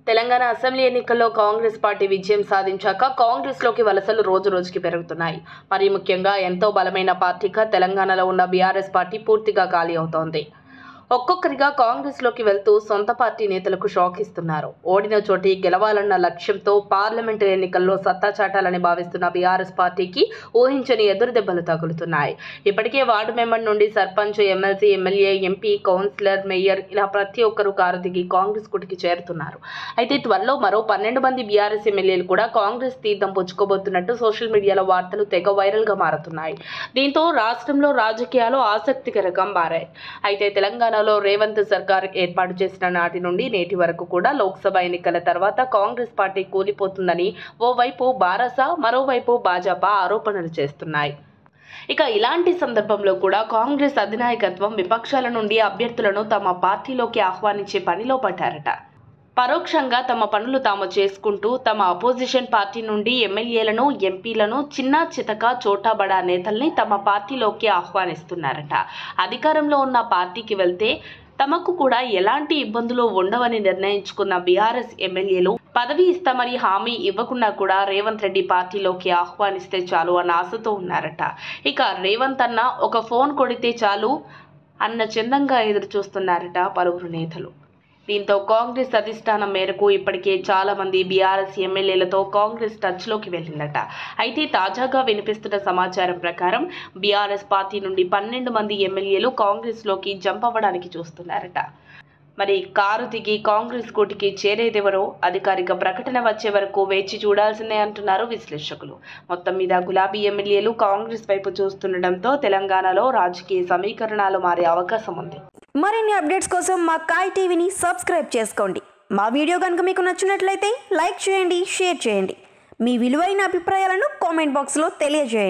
Telangana assembly ఎన్నికల్లో Congress party విజయం సాధించాక కాంగ్రెస్లోకి వలసలు రోజురోజుకి పెరుగుతున్నాయి. మరి ముఖ్యంగా ఎంతో బలమైన పార్టీగా తెలంగాణలో ఉన్న బీఆర్ఎస్ పార్టీ పూర్తిగా ఖాళీ అవుతోంది. ఒక్కొక్కరిగా కాంగ్రెస్లోకి వెళ్తూ సొంత పార్టీ నేతలకు షాక్ ఇస్తున్నారు. ఓడిన చోటి గెలవాలన్న లక్ష్యంతో పార్లమెంటు ఎన్నికల్లో సత్తా చాటాలని భావిస్తున్న బీఆర్ఎస్ పార్టీకి ఊహించని ఎదురుదెబ్బలు తగులుతున్నాయి. ఇప్పటికే వార్డు మెంబర్ నుండి sarpanch, MLC, MLA, MP, councillor, mayor ఇలా ప్రతి ఒక్కరూ కారు దిగి కాంగ్రెస్ కుటికి చేరుతున్నారు. అయితే త్వరలో మరో 12 మంది బీఆర్ఎస్ ఎమ్మెల్యేలు కూడా కాంగ్రెస్ తీర్థం పుచ్చుకోబోతున్నట్టు సోషల్ మీడియాలో వార్తలు తెగ వైరల్గా మారుతున్నాయి. దీంతో రాష్ట్రంలో రాజకీయాలు ఆసక్తికరంగా మారాయి. అయితే తెలంగాణ రేవంత్ సర్కార్ ఏర్పాటు చేసిన నాటి నుండి నేటి వరకు కూడా లోక్సభ ఎన్నికల తర్వాత కాంగ్రెస్ పార్టీ కూలిపోతుందని ఓవైపు బారాస, మరోవైపు భాజపా ఆరోపణలు చేస్తున్నాయి. ఇక ఇలాంటి సందర్భంలో కూడా కాంగ్రెస్ అధినాయకత్వం విపక్షాల నుండి అభ్యర్థులను తమ పార్టీలోకి ఆహ్వానించే పనిలో పడ్డారట. పరోక్షంగా తమ పనులు తాము చేసుకుంటూ తమ అపోజిషన్ పార్టీ నుండి ఎమ్మెల్యేలను, ఎంపీలను, చిన్నా చితక చోటాబడా నేతల్ని తమ పార్టీలోకి ఆహ్వానిస్తున్నారట. అధికారంలో ఉన్న పార్టీకి వెళ్తే తమకు కూడా ఎలాంటి ఇబ్బందులు ఉండవని నిర్ణయించుకున్న బీఆర్ఎస్ ఎమ్మెల్యేలు పదవి ఇస్తామని హామీ ఇవ్వకుండా కూడా రేవంత్ రెడ్డి పార్టీలోకి ఆహ్వానిస్తే చాలు అన్న ఆశతో ఉన్నారట. ఇక రేవంత్ అన్న ఒక ఫోన్ కొడితే చాలు అన్న చందంగా ఎదురు చూస్తున్నారట పలువురు నేతలు. దీంతో కాంగ్రెస్ అధిష్టానం మేరకు ఇప్పటికే చాలా మంది బీఆర్ఎస్ ఎమ్మెల్యేలతో కాంగ్రెస్ టచ్లోకి వెళ్ళిందట. అయితే తాజాగా వినిపిస్తున్న సమాచారం ప్రకారం బీఆర్ఎస్ పార్టీ నుండి 12 మంది ఎమ్మెల్యేలు కాంగ్రెస్లోకి జంప్ అవ్వడానికి చూస్తున్నారట. మరి కారు దిగి కాంగ్రెస్ కూటికి చేరేదెవరో అధికారిక ప్రకటన వచ్చే వరకు వేచి చూడాల్సిందే అంటున్నారు విశ్లేషకులు. మొత్తం మీద గులాబీ ఎమ్మెల్యేలు కాంగ్రెస్ వైపు చూస్తుండటంతో తెలంగాణలో రాజకీయ సమీకరణాలు మారే అవకాశం ఉంది. మరిన్ని అప్డేట్స్ కోసం మా కాయ్ టీవీని సబ్స్క్రైబ్ చేసుకోండి. మా వీడియో కనుక మీకు నచ్చినట్లయితే లైక్ చేయండి, షేర్ చేయండి. మీ విలువైన అభిప్రాయాలను కామెంట్ బాక్స్లో తెలియజేయండి.